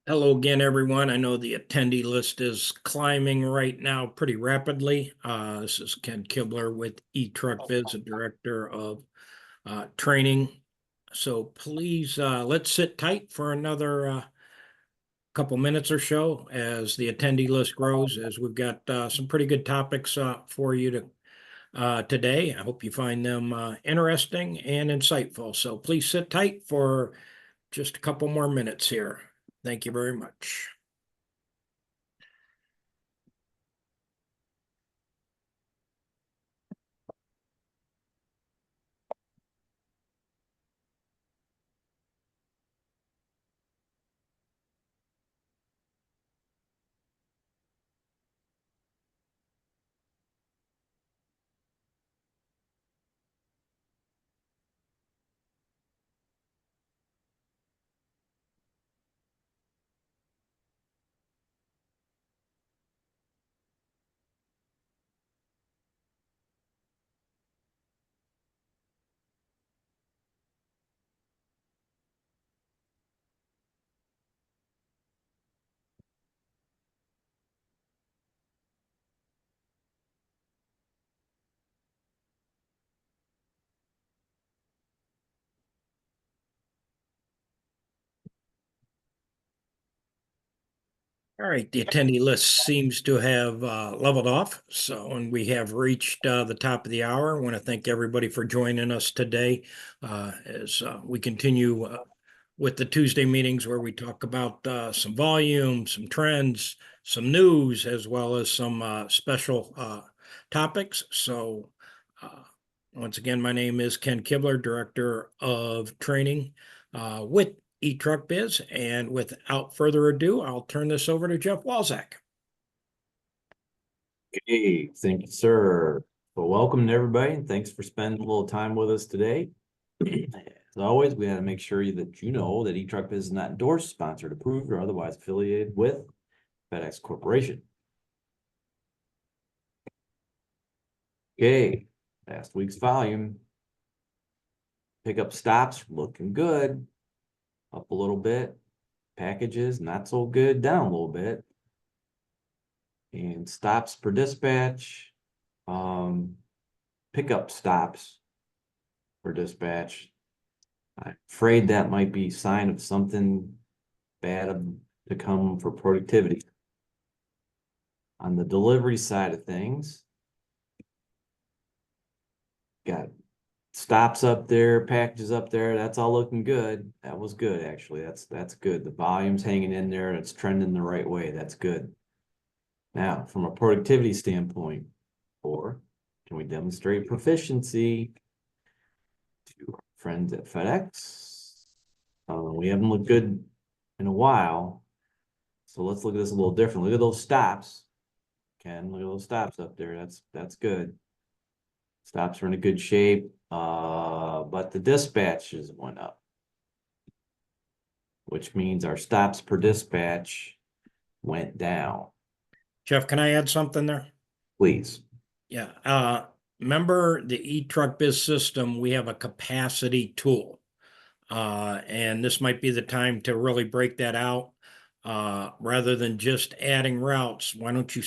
Hello again, everyone. I know the attendee list is climbing right now pretty rapidly. This is Ken Kibler with eTruckBiz, the Director of Training. So please, let's sit tight for another couple minutes or so as the attendee list grows, as we've got some pretty good topics for you today. I hope you find them interesting and insightful. So please sit tight for just a couple more minutes here. Thank you very much. All right, the attendee list seems to have leveled off. So, and we have reached the top of the hour. I want to thank everybody for joining us today as we continue with the Tuesday meetings where we talk about some volume, some trends, some news, as well as some special topics. So, once again, my name is Ken Kibler, Director of Training with eTruckBiz. And without further ado, I'll turn this over to Jeff Walzak. Okay, thank you, sir. Well, welcome to everybody, and thanks for spending a little time with us today. As always, we had to make sure that you know that eTruckBiz is not endorsed, sponsored, approved, or otherwise affiliated with FedEx Corporation. Okay, last week's volume. Pickup stops looking good, up a little bit. Packages not so good, down a little bit. And stops per dispatch, pickup stops per dispatch. I'm afraid that might be a sign of something bad to come for productivity. On the delivery side of things, got stops up there, packages up there. That's all looking good. That was good, actually. That's good. The volume's hanging in there. It's trending the right way. That's good. Now, from a productivity standpoint, or can we demonstrate proficiency to our friends at FedEx? We haven't looked good in a while. So let's look at this a little different. Look at those stops. Ken, look at those stops up there. That's good. Stops are in a good shape. But the dispatches went up, which means our stops per dispatch went down. Jeff, can I add something there? Please. Yeah. Remember the eTruckBiz system, we have a capacity tool. And this might be the time to really break that out. Rather than just adding routes, why don't you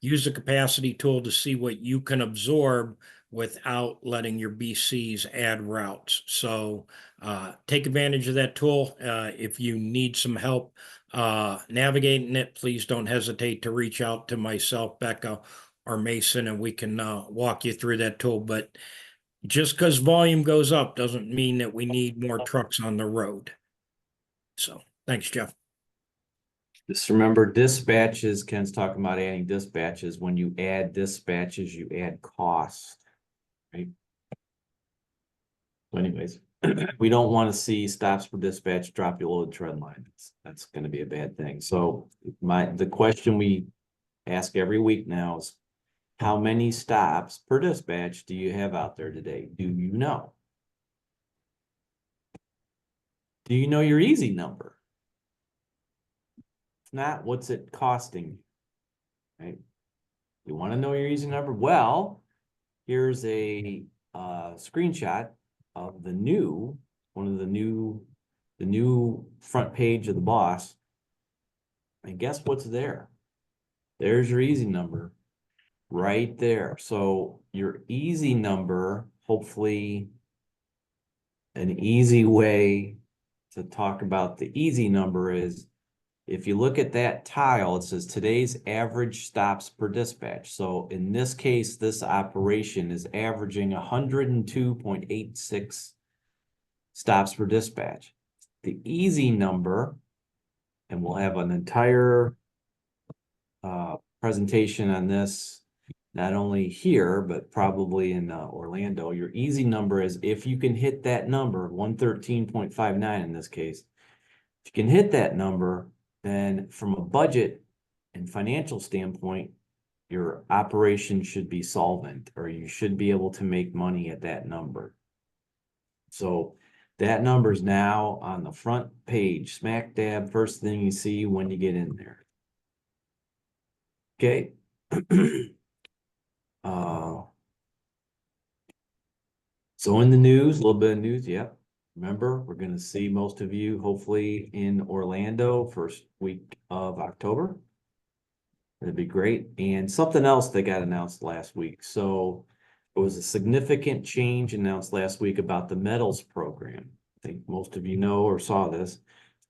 use the capacity tool to see what you can absorb without letting your BCs add routes. So take advantage of that tool. If you need some help navigating it, please don't hesitate to reach out to myself, Becca, or Mason, and we can walk you through that tool. But just because volume goes up doesn't mean that we need more trucks on the road. So thanks, Jeff. Just remember dispatches. Ken's talking about adding dispatches. When you add dispatches, you add cost, right? So anyways, we don't want to see stops per dispatch drop your load trend line. That's going to be a bad thing. So the question we ask every week now is, how many stops per dispatch do you have out there today? Do you know? Do you know your easy number? If not, what's it costing you? Right? You want to know your easy number? Well, here's a screenshot of the new front page of the boss. And guess what's there? There's your easy number right there. So your easy number, hopefully an easy way to talk about the easy number is if you look at that tile, it says today's average stops per dispatch. So in this case, this operation is averaging 102.86 stops per dispatch. The easy number, and we'll have an entire presentation on this, not only here, but probably in Orlando. Your easy number is if you can hit that number, 113.59 in this case. If you can hit that number, then from a budget and financial standpoint, your operation should be solvent, or you should be able to make money at that number. So that number is now on the front page, smack dab, first thing you see when you get in there. Okay. So in the news, a little bit of news, yep. Remember, we're going to see most of you hopefully in Orlando first week of October. That'd be great. And something else that got announced last week. So it was a significant change announced last week about the metals program. I think most of you know or saw this.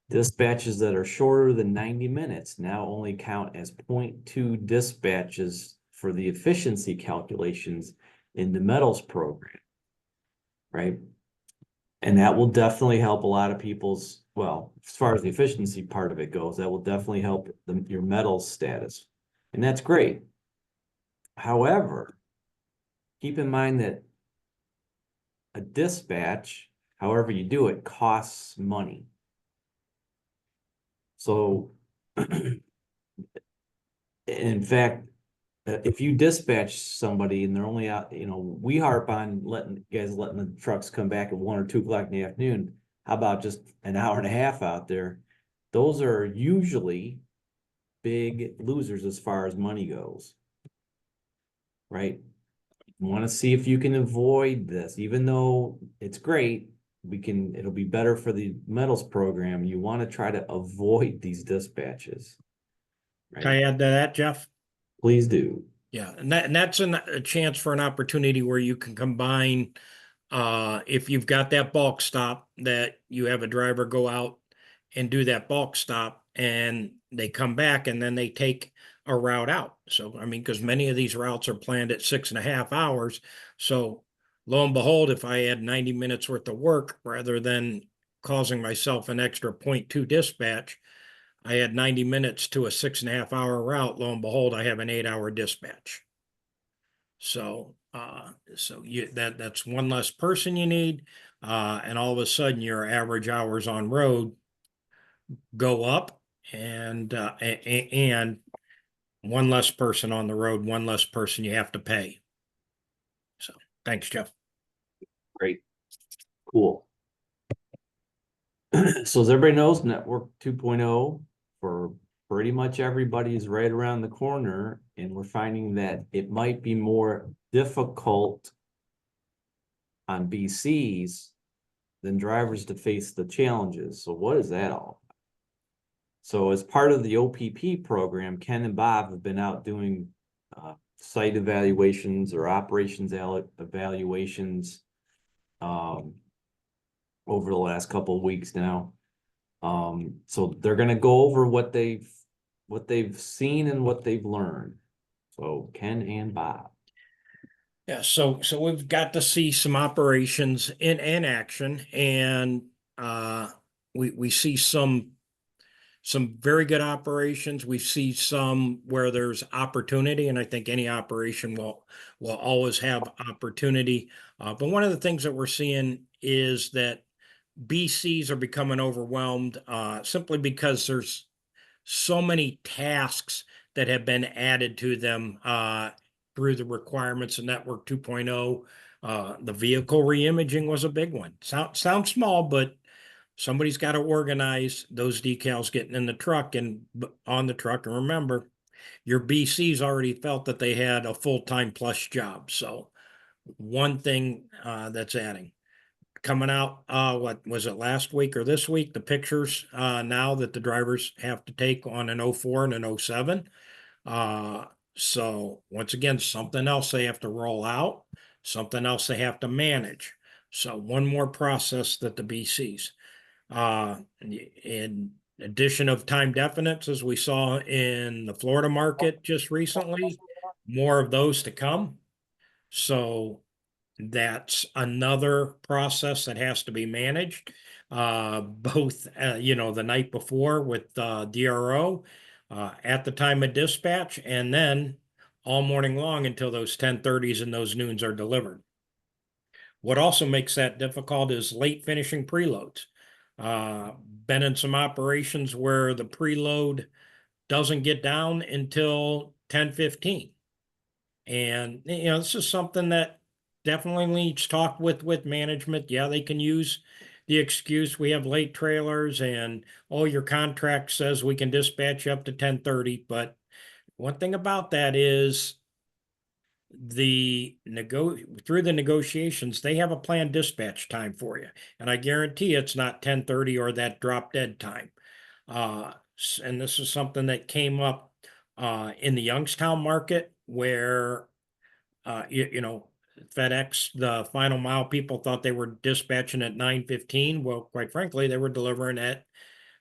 Dispatches that are shorter than 90 minutes now only count as 0.2 dispatches for the efficiency calculations in the metals program, right? And that will definitely help a lot of people's, well, as far as the efficiency part of it goes, that will definitely help your metals status. And that's great. However, keep in mind that a dispatch, however you do it, costs money. So, in fact, if you dispatch somebody and they're only out, we harp on letting the trucks come back at 1 or 2 o'clock in the afternoon. How about just an hour and a half out there? Those are usually big losers as far as money goes, right? You want to see if you can avoid this, even though it's great. It'll be better for the metals program. You want to try to avoid these dispatches, Can I right? add to that, Jeff? Please do. Yeah, and that's a chance for an opportunity where you can combine, if you've got that bulk stop, that you have a driver go out and do that bulk stop and they come back and then they take a route out. So, I mean, because many of these routes are planned at 6.5 hours. So lo and behold, if I had 90 minutes worth of work rather than causing myself an extra 0.2 dispatch, I had 90 minutes to a 6.5 hour route. Lo and behold, I have an 8 hour dispatch. So, that's one less person you need, and all of a sudden your average hours on road go up, and one less person on the road, one less person you have to pay. So, thanks, Jeff. Great. Cool. So as everybody knows, Network 2.0 for pretty much everybody is right around the corner, and we're finding that it might be more difficult on BCs than drivers to face the challenges. So what is that all about? So as part of the OPP program, Ken and Bob have been out doing site evaluations or operations evaluations over the last couple of weeks now. So they're going to go over what they've seen and what they've learned. So Ken and Bob. Yeah, so we've got to see some operations in action, and we see some very good operations. We see some where there's opportunity, and I think any operation will always have opportunity. But one of the things that we're seeing is that BCs are becoming overwhelmed, simply because there's so many tasks that have been added to them through the requirements of Network 2.0. The vehicle reimaging was a big one. Sounds small, but somebody's got to organize those decals getting in the truck and on the truck. And remember, your BCs already felt that they had a full-time plus job. So one thing that's adding. coming out, what was it, last week or this week, the pictures, now that the drivers have to take on an 04 and an 07. So once again, something else they have to roll out, something else they have to manage. So one more process that the BCs. In addition of time definites, as we saw in the Florida market just recently, more of those to come. So that's another process that has to be managed. Both, the night before with DRO, at the time of dispatch, and then all morning long until those 10:30s and those noons are delivered. What also makes that difficult is late finishing preloads. Been in some operations where the preload doesn't get down until 10:15. And this is something that definitely needs talk with management. Yeah, they can use the excuse we have late trailers and your contract says we can dispatch you up to 10:30. But one thing about that is through the negotiations, they have a planned dispatch time for you. And I guarantee it's not 10:30 or that drop dead time. And this is something that came up in the Youngstown market where FedEx, the final mile people thought they were dispatching at 9:15. Well, quite frankly, they were delivering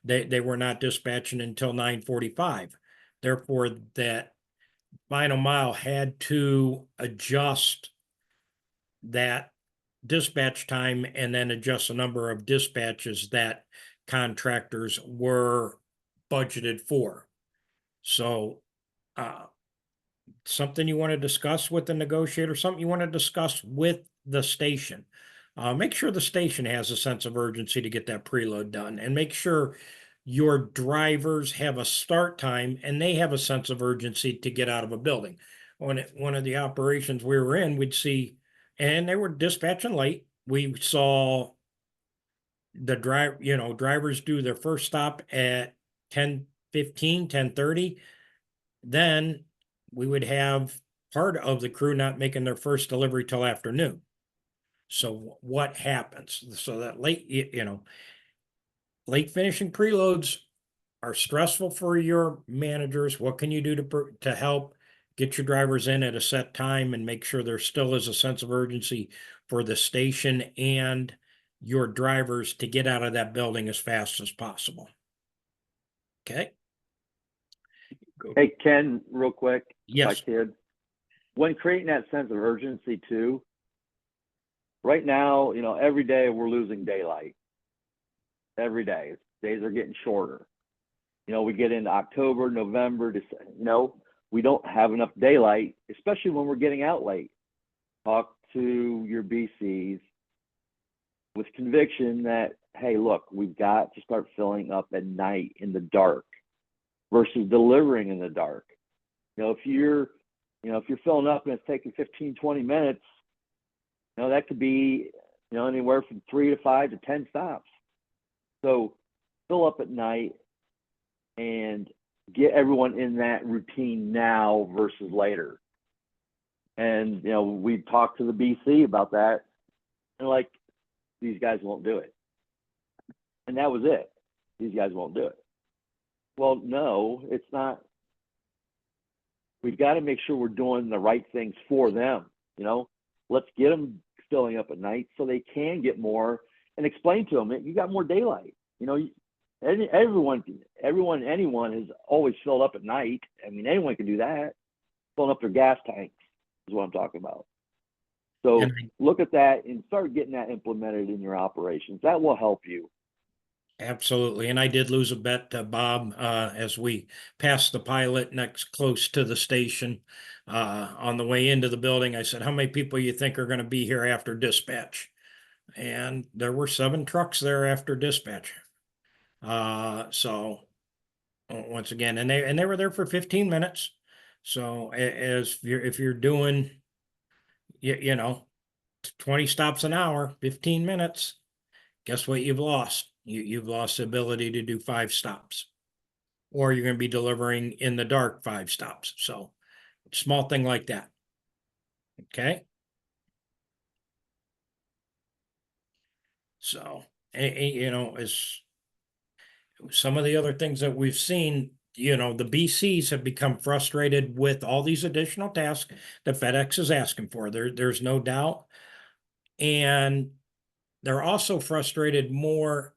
they were not dispatching until 9:45. Therefore, that final mile had to adjust that dispatch time and then adjust the number of dispatches that contractors were budgeted for. So, something you want to discuss with the negotiator, something you want to discuss with the station. Make sure the station has a sense of urgency to get that preload done, and make sure your drivers have a start time and they have a sense of urgency to get out of a building. One of the operations we were in, we'd see, and they were dispatching late. We saw the drivers do their first stop at 10:15, 10:30. Then we would have part of the crew not making their first delivery till afternoon. So what happens? So that late finishing preloads are stressful for your managers. What can you do to help get your drivers in at a set time and make sure there still is a sense of urgency for the station and your drivers to get out of that building as fast as possible? Okay. Hey, Ken, real quick, if I Yes. could. When creating that sense of urgency too, right now, every day we're losing daylight. Every day. Days are getting shorter. We get into October, November, December, we don't have enough daylight, especially when we're getting out late. Talk to your BCs with conviction that, hey, look, we've got to start filling up at night in the dark versus delivering in the dark. If you're filling up and it's taking 15, 20 minutes, that could be, anywhere from 3 to 5 to 10 stops. So fill up at night and get everyone in that routine now versus later. And, we talked to the BC about that, and like, these guys won't do it. And that was it. These guys won't do it. Well, no, it's not. We've got to make sure we're doing the right things for them. Let's get them filling up at night so they can get more, and explain to them that you got more daylight. Anyone has always filled up at night. I mean, anyone can do that. Filling up their gas tanks is what I'm talking about. So look at that and start getting that implemented in your operations. That will help you. Absolutely. And I did lose a bet to Bob as we passed the pilot next close to the station. On the way into the building, I said, how many people you think are going to be here after dispatch? And there were 7 trucks there after dispatch. So once again, and they were there for 15 minutes. So if you're doing 20 stops an hour, 15 minutes, guess what you've lost? You've lost the ability to do 5 stops, or you're going to be delivering in the dark 5 stops. So small thing like that. Okay. So, you know, as some of the other things that we've seen, you know, the BCs have become frustrated with all these additional tasks that FedEx is asking for. There's no doubt. And they're also frustrated more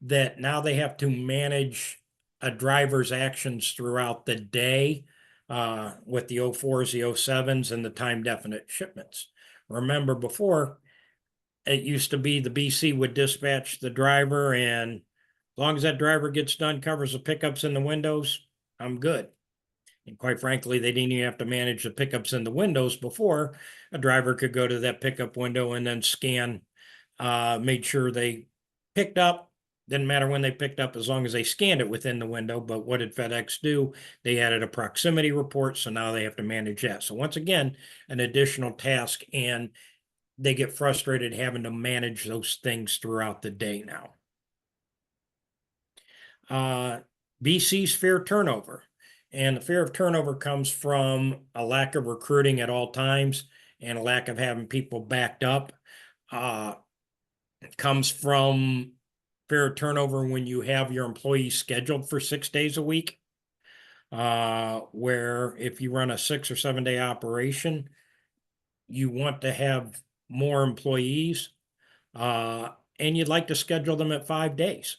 that now they have to manage a driver's actions throughout the day with the O4s, the O7s, and the time definite shipments. Remember before, it used to be the BC would dispatch the driver, and as long as that driver gets done, covers the pickups in the windows, I'm good. And quite frankly, they didn't even have to manage the pickups in the windows before. A driver could go to that pickup window and then scan, made sure they picked up. Didn't matter when they picked up as long as they scanned it within the window. But what did FedEx do? They added a proximity report, so now they have to manage that. So once again, an additional task, and they get frustrated having to manage those things throughout the day now. BC's fear turnover. And the fear of turnover comes from a lack of recruiting at all times and a lack of having people backed up. It comes from fear of turnover when you have your employees scheduled for 6 days a week. Where if you run a 6 or 7 day operation, you want to have more employees, and you'd like to schedule them at 5 days.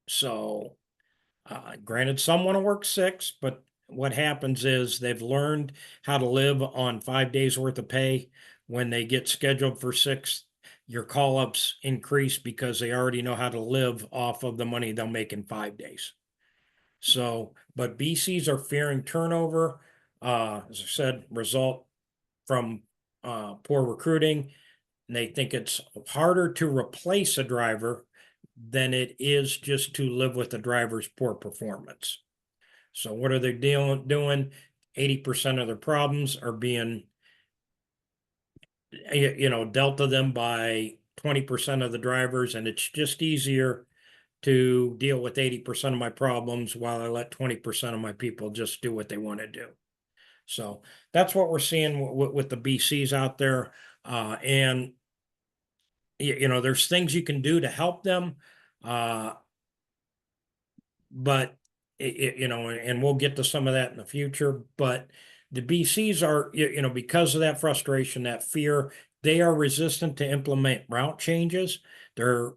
So, granted, some want to work 6, but what happens is they've learned how to live on 5 days worth of pay. When they get scheduled for 6, your call ups increase because they already know how to live off of the money they'll make in 5 days. So, but BCs are fearing turnover. As I said, result from poor recruiting. And they think it's harder to replace a driver than it is just to live with the driver's poor performance. So what are they doing? 80% of their problems are being, you know, dealt to them by 20% of the drivers, and it's just easier to deal with 80% of my problems while I let 20% of my people just do what they want to do. So that's what we're seeing with the BCs out there. And you know, there's things you can do to help them. But you know, and we'll get to some of that in the future. But the BCs are, you know, because of that frustration, that fear, they are resistant to implement route changes. They're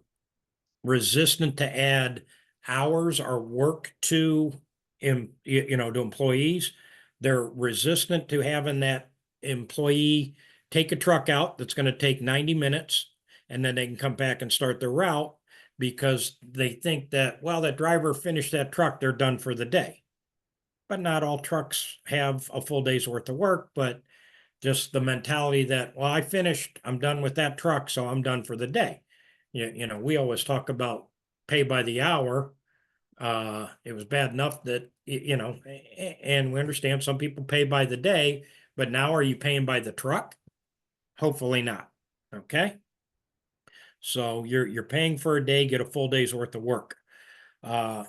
resistant to add hours or work to, you know, to employees. They're resistant to having that employee take a truck out that's going to take 90 minutes, and then they can come back and start their route because they think that, well, that driver finished that truck, they're done for the day. But not all trucks have a full day's worth of work, but just the mentality that, well, I finished, I'm done with that truck, so I'm done for the day. You know, we always talk about pay by the hour. It was bad enough that, you know, and we understand some people pay by the day, but now are you paying by the truck? Hopefully not. Okay. So you're paying for a day, get a full day's worth of work. They're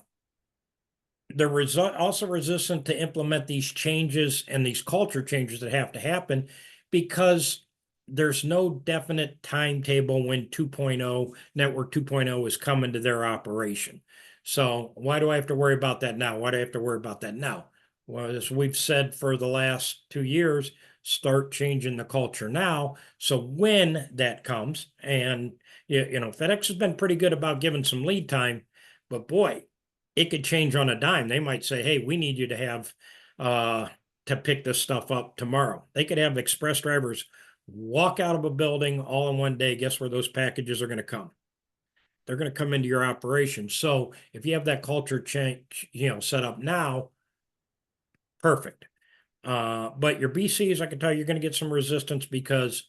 also resistant to implement these changes and these culture changes that have to happen because there's no definite timetable when 2.0 network 2.0 is coming to their operation. So why do I have to worry about that now? Why do I have to worry about that now? Well, as we've said for the last 2 years, start changing the culture now. So when that comes, and you know, FedEx has been pretty good about giving some lead time, but boy, it could change on a dime. They might say, hey, we need you to have to pick this stuff up tomorrow. They could have express drivers walk out of a building all in one day. Guess where those packages are going to come? They're going to come into your operation. So if you have that culture change, you know, set up now, perfect. But your BCs, I can tell you, you're going to get some resistance because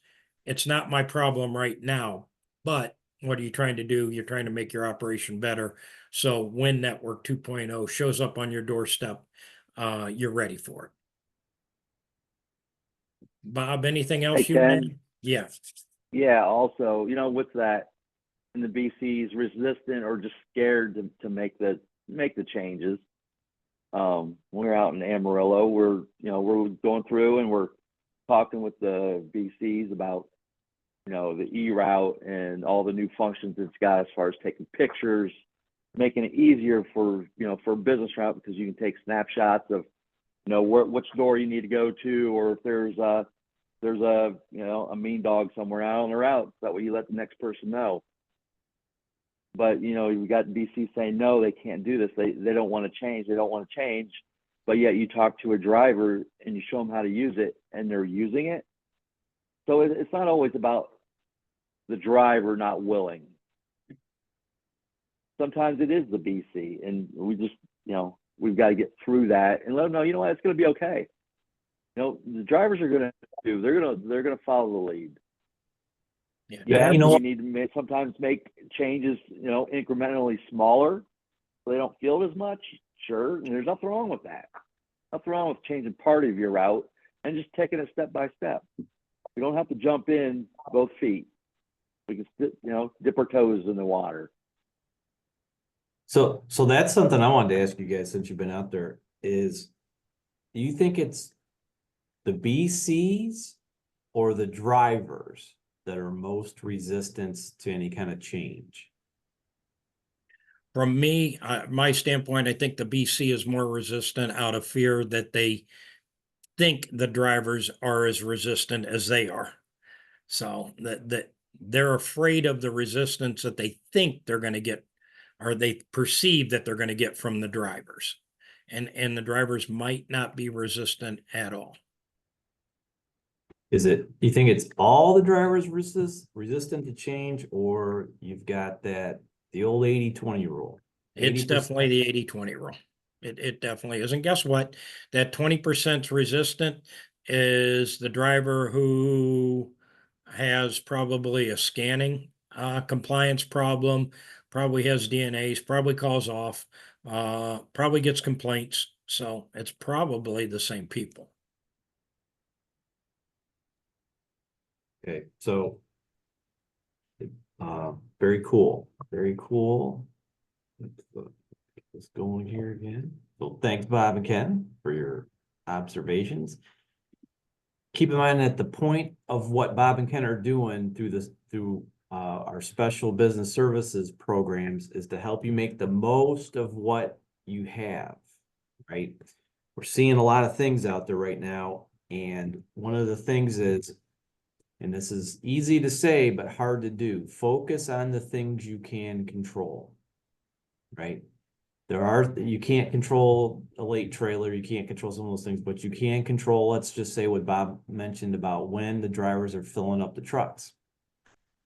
it's not my problem right now. But what are you trying to do? You're trying to make your operation better. So when Network 2.0 shows up on your doorstep, you're ready for it. Bob, anything Hey, else you Ken. need? Yeah. Yeah, also, you know, with that, and the BCs resistant or just scared to make the changes. We're out in Amarillo. We're going through and we're talking with the BCs about the e-route and all the new functions it's got as far as taking pictures, making it easier for, for a business route, because you can take snapshots of, which door you need to go to, or if there's a a mean dog somewhere out on the route. So that way you let the next person know. But you got BC saying no, they can't do this. They don't want to change. They don't want to change. But yet you talk to a driver and you show them how to use it, and they're using it. So it's not always about the driver not willing. Sometimes it is the BC, and we just, we've got to get through that and let them know, what, it's going to be okay. The drivers are going to do. They're going to follow the lead. Yeah. Yeah, you know you what? need to sometimes make changes, incrementally smaller, so they don't feel it as much. Sure, and there's nothing wrong with that. Nothing wrong with changing part of your route and just taking it step by step. We don't have to jump in both feet. We can, dip our toes in the water. So that's something I wanted to ask you guys since you've been out there is, do you think it's the BCs or the drivers that are most resistant to any kind of change? From me, my standpoint, I think the BC is more resistant out of fear that they think the drivers are as resistant as they are. So that they're afraid of the resistance that they think they're going to get, or they perceive that they're going to get from the drivers. And the drivers might not be resistant at all. You think it's all the drivers resistant to change, or you've got the old 80-20 rule? It's 80%. definitely the 80-20 rule. It definitely is. And guess what? That 20% resistant is the driver who has probably a scanning compliance problem, probably has DNAs, probably calls off, probably gets complaints. So it's probably the same people. Okay, so very cool. Very cool. Let's go in here again. So thanks, Bob and Ken, for your observations. Keep in mind that the point of what Bob and Ken are doing through our special business services programs is to help you make the most of what you have, right? We're seeing a lot of things out there right now, and one of the things is, and this is easy to say but hard to do, focus on the things you can control, right? You can't control a late trailer, you can't control some of those things, but you can control, let's just say what Bob mentioned about when the drivers are filling up the trucks.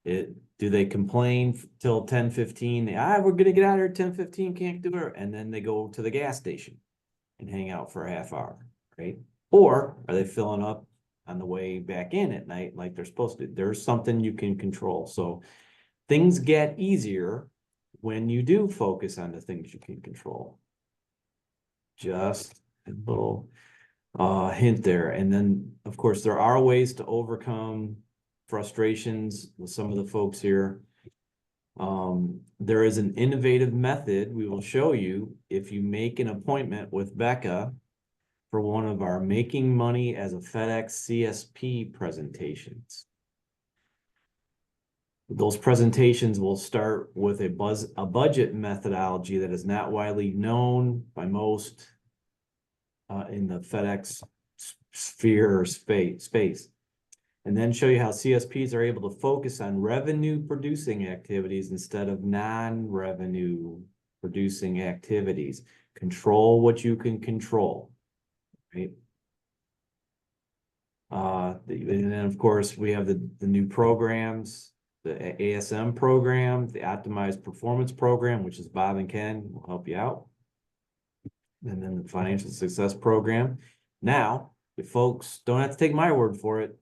Do they complain till 10:15? We're gonna get out of here at 10:15, can't do it, and then they go to the gas station and hang out for a half hour, right? Or are they filling up on the way back in at night like they're supposed to? There's something you can control. So things get easier when you do focus on the things you can control. Just a little hint there. And then, of course, there are ways to overcome frustrations with some of the folks here. There is an innovative method we will show you if you make an appointment with Becca for one of our Making Money as a FedEx CSP presentations. Those presentations will start with a budget methodology that is not widely known by most in the FedEx sphere or space. And then show you how CSPs are able to focus on revenue producing activities instead of non-revenue producing activities. Control what you can control, right? And then of course we have the new programs, the ASM program, the Optimized Performance Program, which is Bob and Ken will help you out. And then the Financial Success Program. Now, if folks don't have to take my word for it,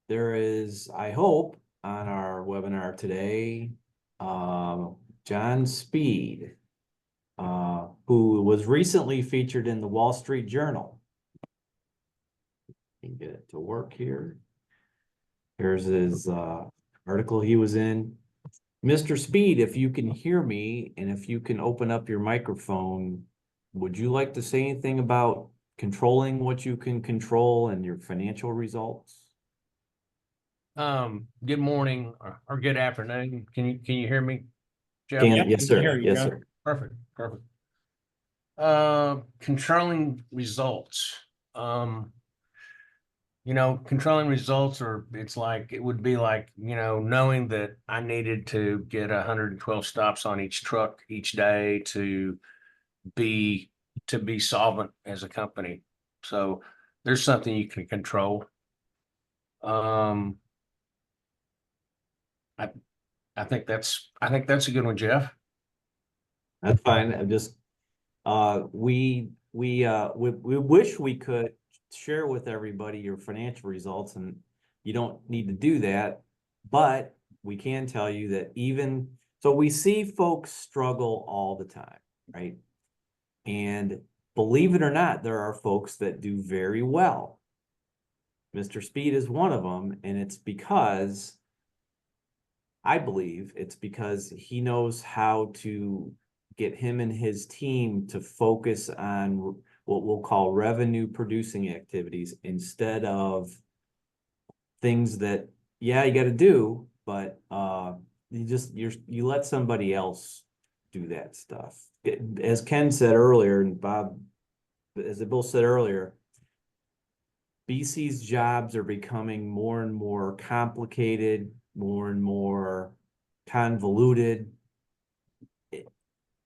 there is, I hope, on our webinar today, John Speed, who was recently featured in the Wall Street Journal. Can get it to work here. Here's his article he was in. Mr. Speed, if you can hear me and if you can open up your microphone, would you like to say anything about controlling what you can control and your financial results? Good morning or good afternoon. Can you hear me, Jeff? Can, Yep, yes, we can sir. hear you, Yes, John. sir. Perfect, perfect. Controlling results. Controlling results it's like, it would be like, knowing that I needed to get 112 stops on each truck each day be to be solvent as a company. So there's something you can control. Um, I I think that's a good one, Jeff. That's fine. I'm just, we wish we could share with everybody your financial results, and you don't need to do that. But we can tell you that so we see folks struggle all the time, right? And believe it or not, there are folks that do very well. Mr. Speed is one of them, and I believe it's because he knows how to get him and his team to focus on what we'll call revenue producing activities instead of things that, yeah, you got to do, but you let somebody else do that stuff. As Ken said earlier, and Bob, as they both said earlier, BC's jobs are becoming more and more complicated, more and more convoluted.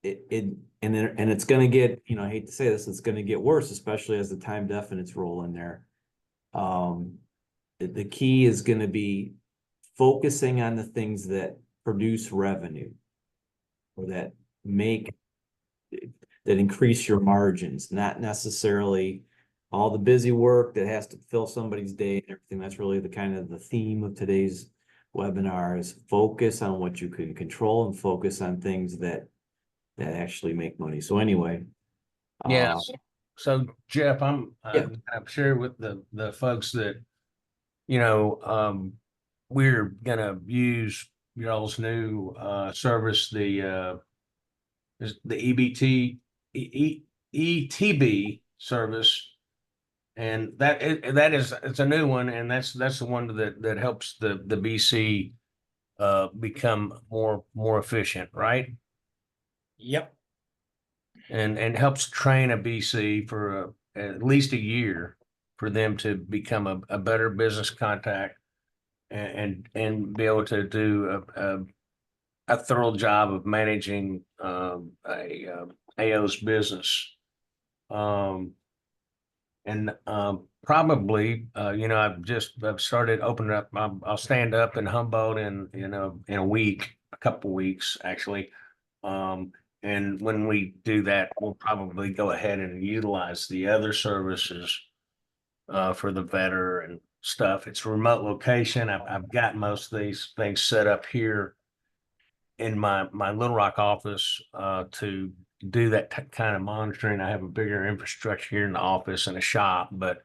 And it's going to get, I hate to say this, it's going to get worse, especially as the time definites roll in there. The key is going to be focusing on the things that produce revenue or that increase your margins, not necessarily all the busy work that has to fill somebody's day and everything. That's really the kind of the theme of today's webinar, is focus on what you can control and focus on things that actually make money. So anyway. Yes. So Jeff, Yeah. I'm sure with the folks that, we're gonna use y'all's new service, the EBT ETB service. And it's a new one, and that's the one that helps the BC become more efficient, right? Yep. And helps train a BC for at least a year for them to become a better business contact and be able to do a thorough job of managing AO's business. And probably, I've started opening up. I'll stand up in Humboldt in a week, a couple weeks actually. And when we do that, we'll probably go ahead and utilize the other services for the vetter and stuff. It's a remote location. I've got most of these things set up here in my Little Rock office to do that kind of monitoring. I have a bigger infrastructure here in the office and a shop, but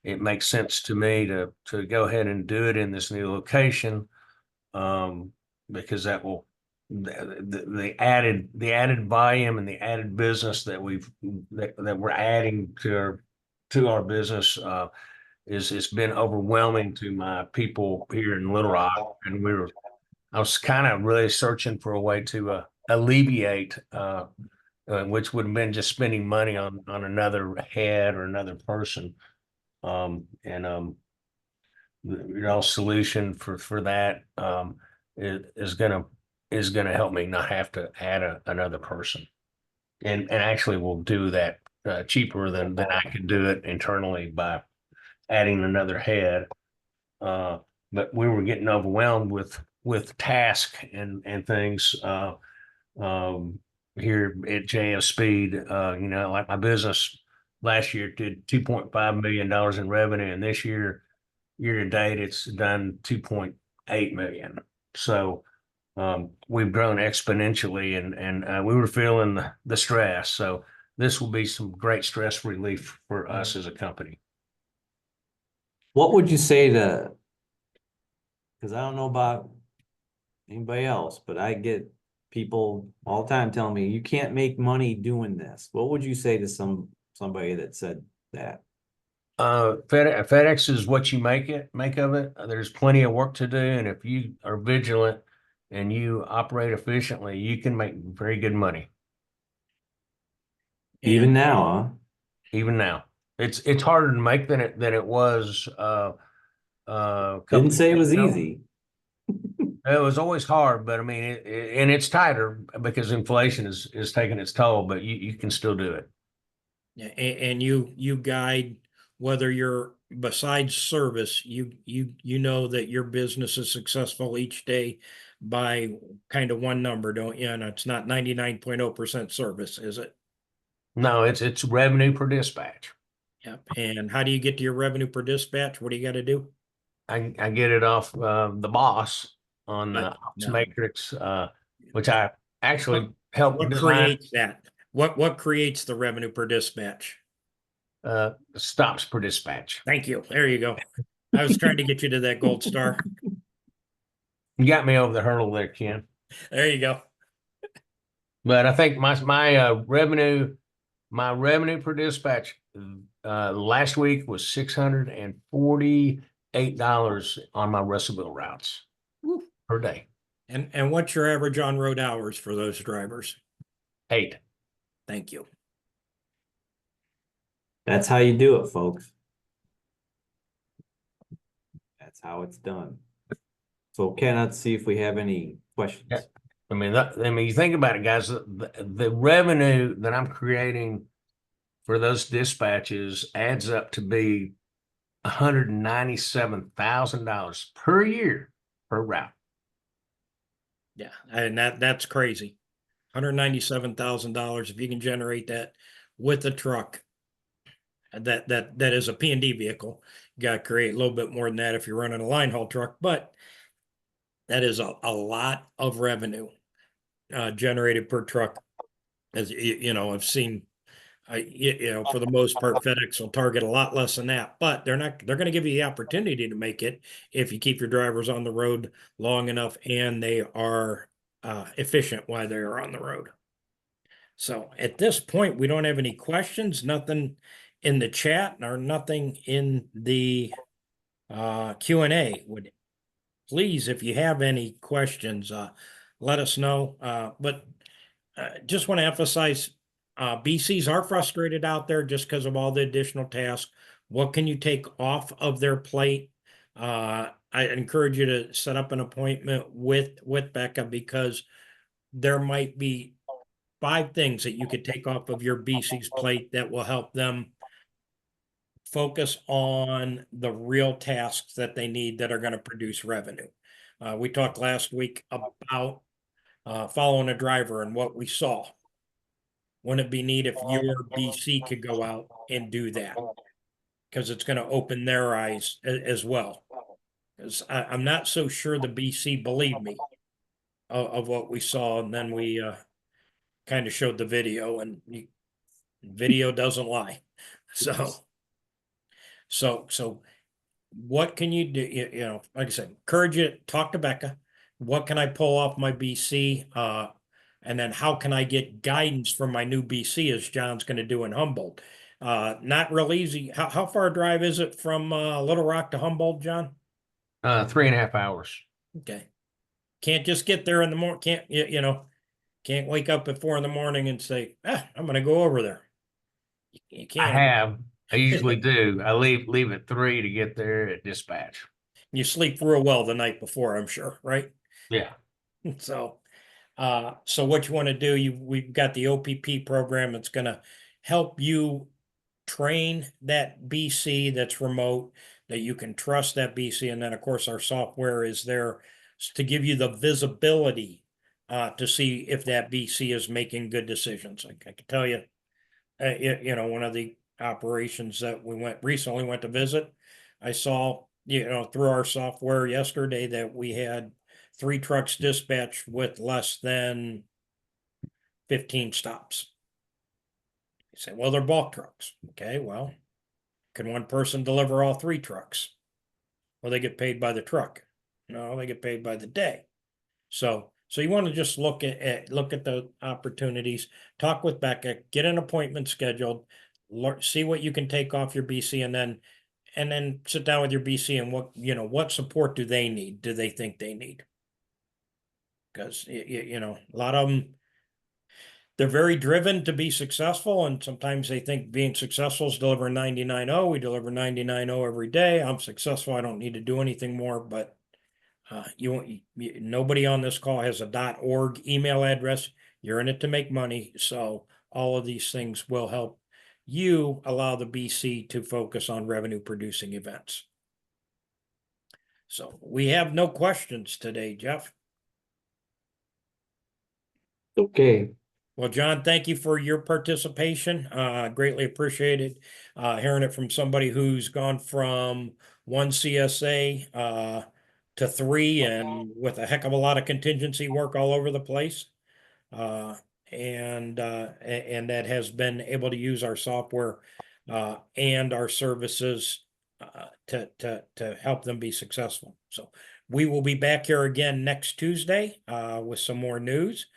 it makes sense to me to go ahead and do it in this new location, because that will the added volume and the added business that we're adding to our business is it's been overwhelming to my people here in Little Rock, and I was kind of really searching for a way to alleviate, which would have been just spending money on another head or another person. Solution for that is gonna help me not have to add another person, and actually will do that cheaper than I could do it internally by adding another head. But we were getting overwhelmed with task and things here at JF Speed. Like my business last year did $2.5 million in revenue, and this year to date it's done 2.8 million. So we've grown exponentially, and we were feeling the stress. So this will be some great stress relief for us as a company. What would you say because I don't know about anybody else, but I get people all the time telling me you can't make money doing this. What would you say to somebody that said that? FedEx is what you make of it. There's plenty of work to do, and if you are vigilant and you operate efficiently, you can make very good money. Even And now, Even now, it's harder to make than it was a couple Didn't of say it years was ago. easy. It was always hard, but I mean, and it's tighter because inflation is taking its toll, but you can still do it. and you guide, whether you're besides service, you know that your business is successful each day by kind of one number, don't you? And it's not 99.0% service, is it? No, it's revenue per dispatch. Yep. And how do you get to your revenue per dispatch? What do you got to do? I get it off the boss on the But Ops no. Matrix, which I actually helped What design. creates that? What creates the revenue per dispatch? Stops per dispatch. Thank you. There you go. I was trying to get you to that gold star. You got me over the hurdle there, Ken. There you go. But I think my revenue per dispatch last week was $648 on my Russellville routes Woo. per day. And what's your average on road hours for those drivers? 8. Thank you. That's how you do it, folks. That's how it's done. So Ken, let's see if we have any questions. Yeah. I mean, you think about it, guys. The revenue that I'm creating for those dispatches adds up to be $197,000 per year per route. Yeah, and that's crazy. $197,000 if you can generate that with a truck. That is a P&D vehicle. You got to create a little bit more than that if you're running a line haul truck, but that is a lot of revenue generated per truck. As you know, I've seen, for the most part, FedEx will target a lot less than that, but they're going to give you the opportunity to make it if you keep your drivers on the road long enough and they are efficient while they are on the road. So at this point, we don't have any questions, nothing in the chat or nothing in the Q&A. Would please, if you have any questions, let us know. But just want to emphasize, BCs are frustrated out there just because of all the additional tasks. What can you take off of their plate? I encourage you to set up an appointment with Becca, because there might be 5 things that you could take off of your BC's plate that will help them focus on the real tasks that they need that are going to produce revenue. We talked last week about following a driver and what we saw. Wouldn't it be neat if your BC could go out and do that? Because it's going to open their eyes as well. Because I'm not so sure the BC believed me of what we saw, and then we kind of showed the video, and video doesn't lie. So what can you do? Like I said, encourage you, talk to Becca. What can I pull off my BC? And then how can I get guidance from my new BC, as John's going to do in Humboldt? Not real easy. How far a drive is it from Little Rock to Humboldt, John? 3.5 hours. Okay. Can't just get there in the morning. Can't wake up at 4 a.m. and say, I'm going to go over there. You I can't. I usually do. I leave at 3 to get there at dispatch. You sleep real well the night before, I'm sure, right? Yeah. So what you want to do, we've got the OPP program that's going to help you train that BC that's remote, that you can trust that BC. And then, of course, our software is there to give you the visibility to see if that BC is making good decisions. I can tell you, one of the operations that we recently went to visit, I saw, through our software yesterday that we had 3 trucks dispatched with less than 15 stops. You say, well, they're bulk trucks. Okay, well, can one person deliver all 3 trucks? Well, they get paid by the truck. No, they get paid by the day. So you want to just look at the opportunities, talk with Becca, get an appointment scheduled. see what you can take off your BC, and then sit down with your BC and what support do they need? Do they think they need? Because a lot of them, they're very driven to be successful, and sometimes they think being successful is delivering 99.0. We deliver 99.0 every day. I'm successful. I don't need to do anything more. But nobody on this call has a .org email address. You're in it to make money, so all of these things will help you allow the BC to focus on revenue producing events. So we have no questions today, Jeff. Okay, Well, John, thank you for your participation. Greatly appreciated hearing it from somebody who's gone from one CSA to 3, and with a heck of a lot of contingency work all over the place. And that has been able to use our software and our services to help them be successful. So we will be back here again next Tuesday with some more news,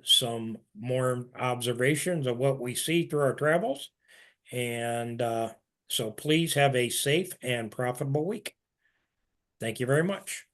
some more observations of what we see through our travels. And so please have a safe and profitable week. Thank you very much.